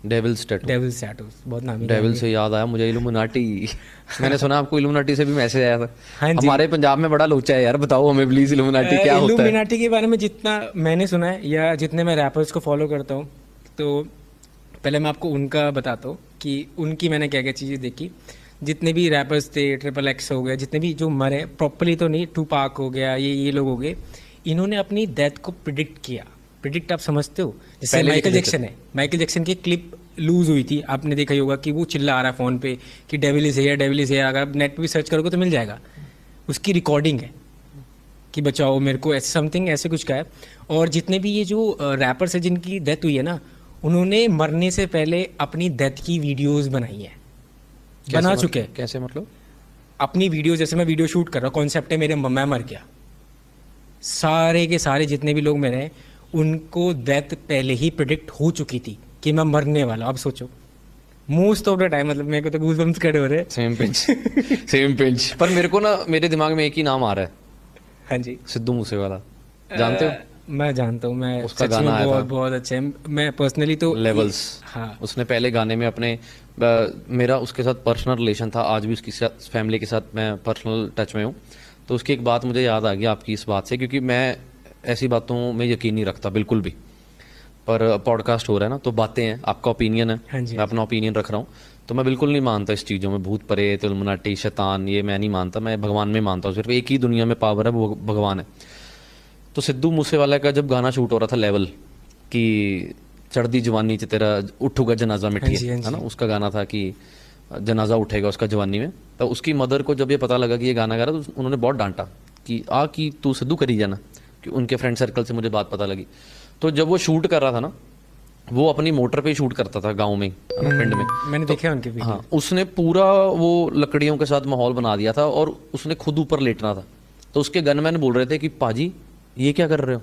Devils tattoo. Devils tattoo बहुत नामी devil से याद आया मुझे इल्यूमिनाटी। मैंने सुना आपको इल्यूमिनाटी से भी मैसेज आया था। हाँ जी। हमारे पंजाब में बड़ा लोचा है यार, बताओ हमें प्लीज इल्यूमिनाटी क्या होता है। इल्यूमिनाटी के बारे में जितना मैंने सुना है या जितने मैं रैपर्स को फॉलो करता हूँ, तो पहले मैं आपको उनका बताता हूँ कि उनकी मैंने क्या क्या चीज़ें देखी। जितने भी रैपर्स थे, ट्रिपल एक्स हो गया, जितने भी जो मरे प्रॉपरली तो नहीं, टूपाक हो गया, ये लोग हो गए, इन्होंने अपनी डेथ को प्रिडिक्ट किया। प्रिडिक्ट आप समझते हो, जैसे पहले माइकल लिखे जैक्सन है, माइकल जैक्सन की क्लिप लूज हुई थी, आपने देखा ही होगा कि वो चिल्ला आ रहा है फ़ोन पे कि devil is here, devil is here. अगर आप नेट पे भी सर्च करोगे तो मिल जाएगा, उसकी रिकॉर्डिंग है कि बचाओ मेरे को, ऐसे समथिंग ऐसे कुछ का है। और जितने भी ये जो रैपर्स है जिनकी डेथ हुई है ना, उन्होंने मरने से पहले अपनी डेथ की वीडियोस बनाई है, बना चुके हैं। कैसे मतलब? अपनी वीडियो, जैसे मैं वीडियो शूट कर रहा हूँ, कॉन्सेप्ट है मेरे, मैं मर गया, सारे के सारे जितने भी लोग मेरे हैं उनको डेथ पहले ही प्रिडिक्ट हो चुकी थी कि मैं मरने वाला। अब सोचो, मोस्ट ऑफ द टाइम, मतलब मेरे को तो गूज़बम्स खड़े हो रहे हैं। Same pinch. Same pinch. पर मेरे को ना, मेरे दिमाग में एक ही नाम आ रहा है। हाँ जी। सिद्धू मूसेवाला, जानते हो? मैं जानता हूँ, मैं उसका सच में गाना आया था। बहुत बहुत अच्छा है। मैं पर्सनली तो लेवल्स। हाँ। उसने पहले गाने में अपने मेरा उसके साथ पर्सनल रिलेशन था, आज भी उसकी फैमिली के साथ मैं पर्सनल टच में हूँ। तो उसकी एक बात मुझे याद आ गई आपकी इस बात से, क्योंकि मैं ऐसी बातों में यकीन नहीं रखता बिल्कुल भी। पर पॉडकास्ट हो रहा है ना, तो बातें हैं, आपका ओपिनियन है, हाँ जी। मैं अपना ओपिनियन रख रहा हूँ। तो मैं बिल्कुल नहीं मानता इस चीज़ों में, भूत प्रेत, इल्यूमिनाटी, शैतान, ये मैं नहीं मानता। मैं भगवान में मानता हूँ, सिर्फ एक ही दुनिया में पावर है, वो भगवान है। तो सिद्धू मूसेवाला का जब गाना शूट हो रहा था लेवल कि चढ़दी जवानी च तेरा उठूगा जनाजा मिठी हाँ जी, हाँ है ना, जी। उसका गाना था कि जनाजा उठेगा उसका जवानी में। तो उसकी मदर को जब ये पता लगा कि ये गाना गा रहा, तो उन्होंने बहुत डांटा कि तू सिद्धू करी जाना, कि उनके फ्रेंड सर्कल से मुझे बात पता लगी। तो जब वो शूट कर रहा था ना, वो अपनी मोटर पे ही शूट करता था गाँव में, है ना, पिंड में। मैंने तो देखा है उनके वीडियो। हाँ, उसने पूरा वो लकड़ियों के साथ माहौल बना दिया था, और उसने खुद ऊपर लेटना था। तो उसके गनमैन बोल रहे थे कि पाजी ये क्या कर रहे हो।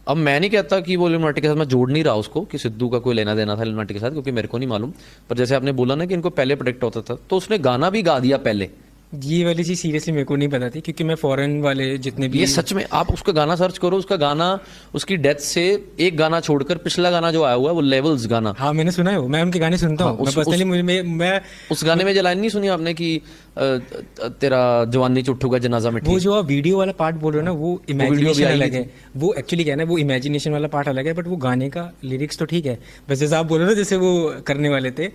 अब मैं नहीं कहता कि वो इल्यूमिनाटी के साथ, मैं जोड़ नहीं रहा उसको कि सिद्धू का कोई लेना देना था इल्यूमिनाटी के साथ, क्योंकि मेरे को नहीं मालूम। पर जैसे आपने बोला ना कि इनको पहले प्रोटेक्ट होता था, तो उसने गाना भी गा दिया पहले। ये वाली चीज़ सीरियसली मेरे को नहीं पता थी, क्योंकि मैं फॉरेन वाले जितने भी ये सच में, आप उसका गाना सर्च करो, उसका गाना, उसकी डेथ से एक गाना छोड़कर पिछला गाना जो आया हुआ है वो लेवल्स गाना। हाँ मैंने सुना है वो, मैं उनके गाने सुनता हाँ, हूँ। मैं पर्सनली मैं उस गाने में जो लाइन नहीं सुनी आपने कि तेरा जवानी च उठूगा जनाजा में वो जो आप वीडियो वाला पार्ट बोल रहे हो ना, वो वीडियो भी इमेजिनेशन आई अलग थी। है। वो एक्चुअली क्या है ना, वो इमेजिनेशन वाला पार्ट अलग है, बट वो गाने का लिरिक्स तो ठीक है। बस जैसे आप बोल रहे हो ना, जैसे वो करने वाले थे,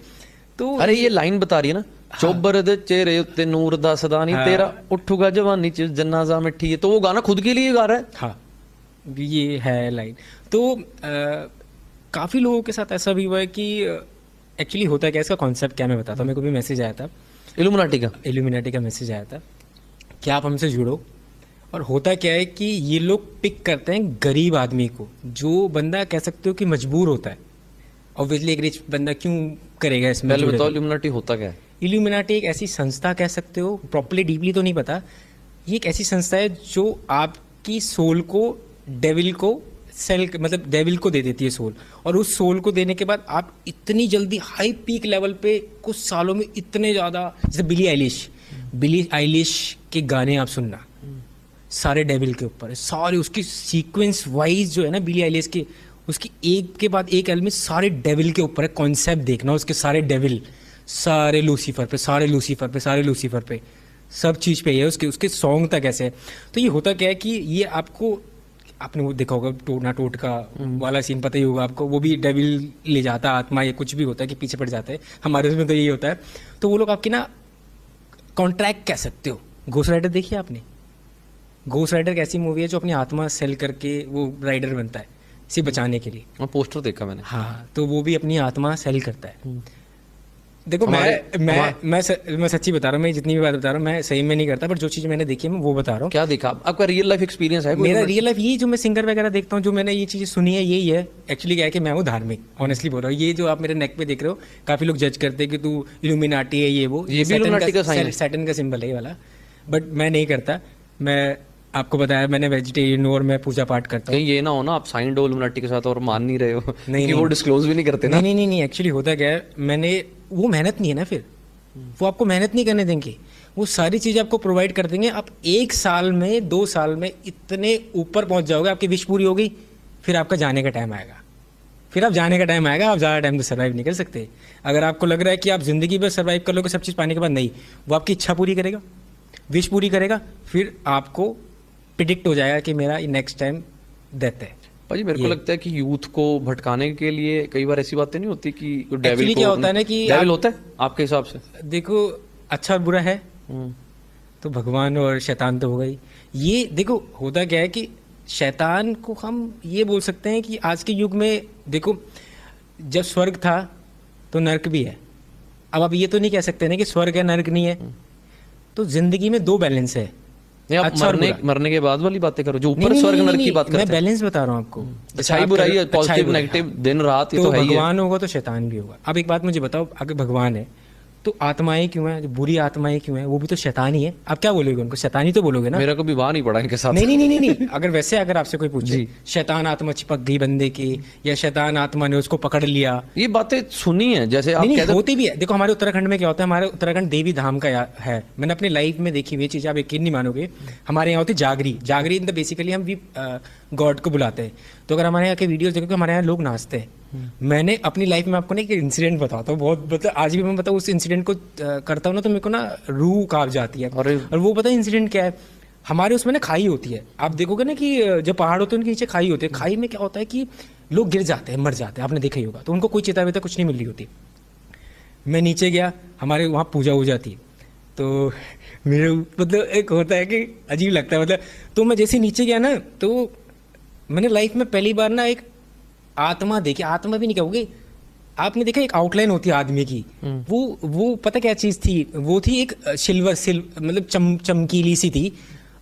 तो अरे ये लाइन बता रही है ना, चोबर दे चेहरे उत्ते नूर दा सदा नहीं, तेरा उठूगा जवानी च जनाजा मिठी है। तो वो गाना खुद के लिए गा रहा है। हाँ ये है लाइन। तो काफ़ी लोगों के साथ ऐसा भी हुआ है कि एक्चुअली होता है क्या, इसका कॉन्सेप्ट क्या मैं बताता हूँ। मेरे को भी मैसेज आया था, इल्यूमिनाटी का। इल्यूमिनाटी का मैसेज आया था कि आप हमसे जुड़ो। और होता क्या है कि ये लोग पिक करते हैं गरीब आदमी को, जो बंदा कह सकते हो कि मजबूर होता है। ऑब्वियसली एक रिच बंदा क्यों करेगा इसमें पहले जुड़ेगा। बताओ इल्यूमिनाटी होता क्या है? इल्यूमिनाटी एक ऐसी संस्था कह सकते हो, प्रॉपर्ली डीपली तो नहीं पता। ये एक ऐसी संस्था है जो आपकी सोल को डेविल को सेल, मतलब डेविल को दे देती है सोल। और उस सोल को देने के बाद आप इतनी जल्दी हाई पीक लेवल पे कुछ सालों में इतने ज़्यादा, जैसे बिली आइलिश के गाने आप सुनना, सारे डेविल के ऊपर है, सारे उसकी सीक्वेंस वाइज जो है ना बिली आइलिश की, उसकी एक के बाद एक एल्बम सारे डेविल के ऊपर है। कॉन्सेप्ट देखना, उसके सारे डेविल, सारे लूसीफर पे, सारे लूसीफर पे, सारे लूसीफर पे, सब चीज़ पे है। उसके सॉन्ग तक ऐसे है। तो ये होता क्या है कि ये आपको, आपने वो देखा होगा टोना टोटका वाला सीन पता ही होगा आपको, वो भी डेविल ले जाता है, आत्मा, ये कुछ भी होता है कि पीछे पड़ जाता है। हमारे उसमें तो यही होता है। तो वो लोग आपकी ना कॉन्ट्रैक्ट कह सकते हो। घोस्ट राइडर देखिए आपने? घोस्ट राइडर एक ऐसी मूवी है जो अपनी आत्मा सेल करके वो राइडर बनता है इसे बचाने के लिए। और पोस्टर देखा मैंने। हाँ, तो वो भी अपनी आत्मा सेल करता है। देखो मैं सच्ची बता रहा हूँ, मैं जितनी भी बात बता रहा हूँ मैं सही में नहीं करता, पर जो चीज़ मैंने देखी है मैं वो बता रहा हूँ। क्या देखा आपका रियल लाइफ एक्सपीरियंस है कोई? मेरा रियल लाइफ यही, जो मैं सिंगर वगैरह देखता हूँ, जो मैंने ये चीज़ें सुनी है, यही है। एक्चुअली क्या है कि मैं हूँ धार्मिक, ऑनेस्टली बोल रहा हूँ। ये जो आप मेरे नेक पे देख रहे हो, काफ़ी लोग जज करते हैं कि तू इल्यूमिनाटी है, ये वो, ये भी इल्यूमिनाटी का साइन है। सैटर्न का सिंबल है ये वाला। बट मैं नहीं करता। मैं आपको बताया मैंने वेजिटेरियन हूँ और मैं पूजा पाठ करता हूँ। कहीं ये ना हो ना आप साइन डो इल्यूमिनाटी के साथ और मान नहीं रहे हो, नहीं, कि वो डिस्क्लोज भी नहीं करते ना। नहीं, एक्चुअली होता क्या है, मैंने वो मेहनत नहीं है ना, फिर वो आपको मेहनत नहीं करने देंगे। वो सारी चीज़ आपको प्रोवाइड कर देंगे। आप 1 साल में 2 साल में इतने ऊपर पहुंच जाओगे, आपकी विश पूरी होगी, फिर आपका जाने का टाइम आएगा, फिर आप जाने का टाइम आएगा, आप ज़्यादा टाइम तो सर्वाइव नहीं कर सकते। अगर आपको लग रहा है कि आप ज़िंदगी भर सर्वाइव कर लोगे सब चीज़ पाने के बाद, नहीं, वो आपकी इच्छा पूरी करेगा, विश पूरी करेगा, फिर आपको प्रिडिक्ट हो जाएगा कि मेरा नेक्स्ट टाइम डेथ है। भाजी मेरे को लगता है कि यूथ को भटकाने के लिए कई बार ऐसी बातें नहीं होती कि डेविल Actually क्या होता है ना कि डेविल होता है आपके हिसाब से? देखो, अच्छा और बुरा है तो भगवान और शैतान तो होगा ही। ये देखो होता क्या है कि शैतान को हम ये बोल सकते हैं कि आज के युग में देखो, जब स्वर्ग था तो नर्क भी है। अब आप ये तो नहीं कह सकते ना कि स्वर्ग है नर्क नहीं है। तो जिंदगी में दो बैलेंस है। नहीं, आप अच्छा और बुरा। मरने के बाद वाली बातें करो, जो ऊपर नहीं, स्वर्ग नहीं, नरक की नहीं, बात करते मैं हैं। बैलेंस बता रहा हूँ आपको। जैसे अच्छाई आप बुराई कह रहे है, हो, अच्छाई पॉजिटिव बुराई, नेगेटिव, हाँ। दिन रात, ये तो तो है ही है। भगवान होगा तो शैतान भी होगा। अब एक बात मुझे बताओ, अगर भगवान है तो आत्माएं क्यों हैं, जो बुरी आत्माएं क्यों हैं, वो भी तो शैतान ही है। आप क्या बोलोगे उनको? शैतान ही तो बोलोगे ना। मेरा कभी वाह नहीं पड़ा इनके साथ। नहीं नहीं नहीं नहीं, नहीं। अगर आपसे कोई पूछे जी। शैतान आत्मा चिपक गई बंदे की, या शैतान आत्मा ने उसको पकड़ लिया, ये बातें सुनी है, जैसे आप नहीं कहते होती भी है। देखो हमारे उत्तराखंड में क्या होता है, हमारे उत्तराखंड देवी धाम का है। मैंने अपनी लाइफ में देखी हुई चीज़, आप यकीन नहीं मानोगे। हमारे यहाँ होती जागरी। जागरी इन द बेसिकली हम भी गॉड को बुलाते हैं। तो अगर हमारे यहाँ के वीडियोस देखोगे, हमारे यहाँ लोग नाचते हैं। मैंने अपनी लाइफ में आपको ना एक इंसिडेंट बताता हूँ, बहुत मतलब आज भी मैं बताऊँ उस इंसिडेंट को करता हूँ ना तो मेरे को ना रूह कांप जाती है। अरे। और वो पता है इंसिडेंट क्या है, हमारे उसमें ना खाई होती है। आप देखोगे ना कि जो पहाड़ होते हैं उनके नीचे खाई होती है। खाई में क्या होता है कि लोग गिर जाते हैं, मर जाते हैं, आपने देखा ही होगा। तो उनको कोई चेता वेता कुछ नहीं मिल रही होती। मैं नीचे गया, हमारे वहाँ पूजा हो जाती है, तो मेरे मतलब एक होता है कि अजीब लगता है मतलब। तो मैं जैसे नीचे गया ना, तो मैंने लाइफ में पहली बार ना एक आत्मा देखी। आत्मा भी नहीं कहोगे, आपने देखा एक आउटलाइन होती है आदमी की, वो पता क्या चीज़ थी, वो थी एक सिल्वर मतलब चमकीली सी थी,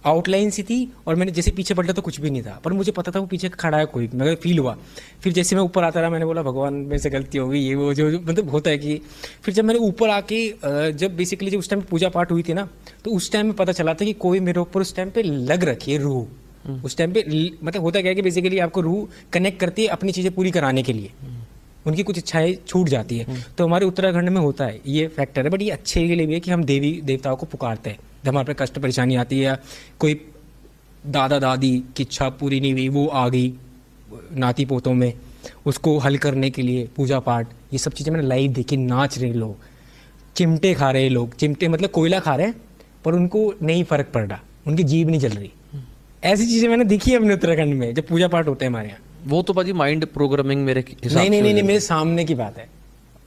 आउटलाइन सी थी। और मैंने जैसे पीछे पलटा तो कुछ भी नहीं था, पर मुझे पता था वो पीछे खड़ा है कोई, मगर फील हुआ। फिर जैसे मैं ऊपर आता रहा, मैंने बोला भगवान मेरे से गलती हो गई, ये वो जो मतलब होता है कि। फिर जब मैंने ऊपर आके जब बेसिकली जब उस टाइम पूजा पाठ हुई थी ना, तो उस टाइम में पता चला था कि कोई मेरे ऊपर उस टाइम पे लग रखी है रूह। उस टाइम पे मतलब होता क्या है कि बेसिकली आपको रूह कनेक्ट करती है अपनी चीज़ें पूरी कराने के लिए, उनकी कुछ इच्छाएं छूट जाती है। तो हमारे उत्तराखंड में होता है ये फैक्टर है। बट ये अच्छे के लिए भी है कि हम देवी देवताओं को पुकारते हैं जब हमारे पे कष्ट परेशानी आती है, या कोई दादा दादी की इच्छा पूरी नहीं हुई, वो आ गई नाती पोतों में, उसको हल करने के लिए पूजा पाठ, ये सब चीज़ें मैंने लाइव देखी। नाच रहे लोग, चिमटे खा रहे लोग, चिमटे मतलब कोयला खा रहे हैं, पर उनको नहीं फर्क पड़ रहा, उनकी जीभ नहीं जल रही। ऐसी चीज़ें मैंने देखी है अपने उत्तराखंड में जब पूजा पाठ होते हैं हमारे यहाँ। वो तो भाजी माइंड प्रोग्रामिंग मेरे हिसाब नहीं नहीं से नहीं, मेरे सामने की बात है,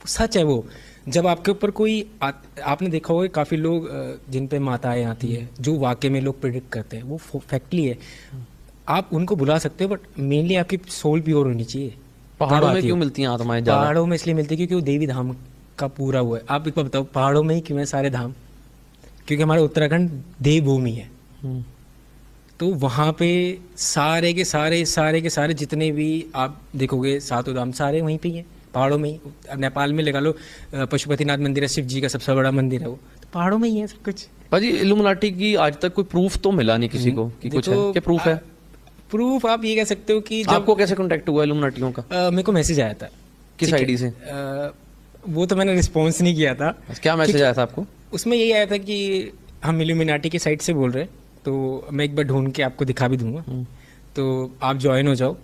सच है वो। जब आपके ऊपर कोई आपने देखा होगा काफ़ी लोग जिन पे माताएं आती है, जो वाकई में लोग प्रिडिक्ट करते हैं, वो फैक्टली है। आप उनको बुला सकते हो, बट मेनली आपकी सोल प्योर होनी चाहिए। पहाड़ों में क्यों मिलती हैं आत्माएं ज़्यादा? पहाड़ों में इसलिए मिलती है क्योंकि वो देवी धाम का पूरा हुआ है। आप एक बार बताओ, पहाड़ों में ही क्यों है सारे धाम? क्योंकि हमारे उत्तराखंड देवभूमि है। तो वहाँ पे सारे के सारे जितने भी आप देखोगे सातों धाम सारे वहीं पे ही हैं, पहाड़ों में ही। अब नेपाल में लगा लो पशुपतिनाथ मंदिर है, शिव जी का सबसे बड़ा मंदिर है, वो तो पहाड़ों में ही है सब कुछ। भाजी इल्यूमिनाटी की आज तक कोई प्रूफ तो मिला नहीं किसी को कि कुछ है, क्या प्रूफ है? प्रूफ आप ये कह सकते हो कि जब आपको कैसे कांटेक्ट हुआ इल्यूमिनाटियों का? मेरे को मैसेज आया था। किस ठीक है? आईडी से? वो तो मैंने रिस्पॉन्स नहीं किया था। क्या मैसेज आया था आपको? उसमें यही आया था कि हम इल्यूमिनाटी की साइट से बोल रहे हैं, तो मैं एक बार ढूंढ के आपको दिखा भी दूंगा, तो आप ज्वाइन हो जाओ।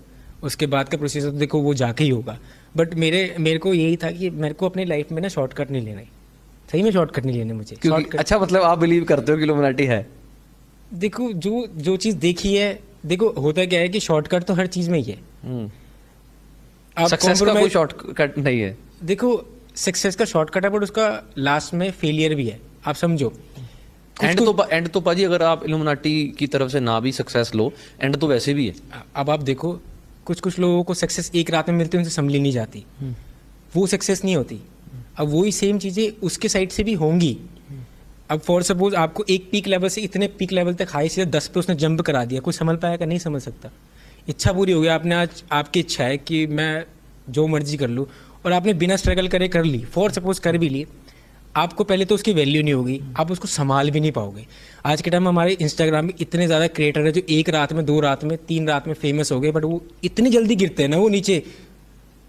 उसके बाद का प्रोसेस तो देखो वो जाके ही होगा। बट मेरे को यही था कि मेरे को अपनी लाइफ में ना शॉर्टकट नहीं लेना है, सही में शॉर्टकट नहीं लेने मुझे। क्योंकि अच्छा, मतलब आप बिलीव करते हो कि इल्यूमिनाटी है? देखो जो चीज़ देखी है, देखो होता क्या है कि शॉर्टकट तो हर चीज़ में ही है। आप सक्सेस का कोई शॉर्टकट नहीं है। देखो सक्सेस का शॉर्टकट है, बट उसका लास्ट में फेलियर भी है, आप समझो। एंड तो पाजी अगर आप इल्यूमिनाटी की तरफ से ना भी सक्सेस लो, एंड तो वैसे भी है। अब आप देखो कुछ लोगों को सक्सेस एक रात में मिलती है, उनसे संभली नहीं जाती, वो सक्सेस नहीं होती। अब वही सेम चीज़ें उसके साइड से भी होंगी। अब फॉर सपोज आपको एक पीक लेवल से इतने पीक लेवल तक हाई से 10 पे उसने जंप करा दिया, कोई संभल पाएगा? नहीं समझ सकता। इच्छा पूरी हो गई, आपने आज आपकी इच्छा है कि मैं जो मर्जी कर लूँ, और आपने बिना स्ट्रगल करे कर ली, फॉर सपोज कर भी ली, आपको पहले तो उसकी वैल्यू नहीं होगी, आप उसको संभाल भी नहीं पाओगे। आज के टाइम में हमारे इंस्टाग्राम में इतने ज़्यादा क्रिएटर है जो एक रात में, 2 रात में, 3 रात में फेमस हो गए, बट वो इतनी जल्दी गिरते हैं ना वो नीचे।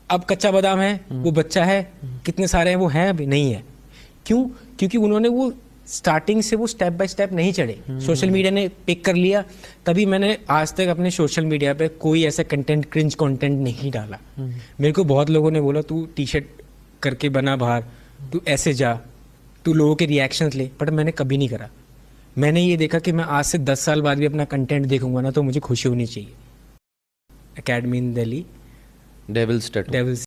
अब कच्चा बादाम है, वो बच्चा है, कितने सारे हैं वो हैं, अभी नहीं है। क्यों? क्योंकि उन्होंने वो स्टार्टिंग से वो स्टेप बाय स्टेप नहीं चढ़े, सोशल मीडिया ने पिक कर लिया, तभी मैंने आज तक अपने सोशल मीडिया पे कोई ऐसा कंटेंट, क्रिंज कंटेंट नहीं डाला। मेरे को बहुत लोगों ने बोला तू टी शर्ट करके बना बाहर, तू ऐसे जा, तू लोगों के रिएक्शंस ले, बट मैंने कभी नहीं करा। मैंने ये देखा कि मैं आज से 10 साल बाद भी अपना कंटेंट देखूंगा ना तो मुझे खुशी होनी चाहिए। Academy in Delhi, devils tattoo. Devils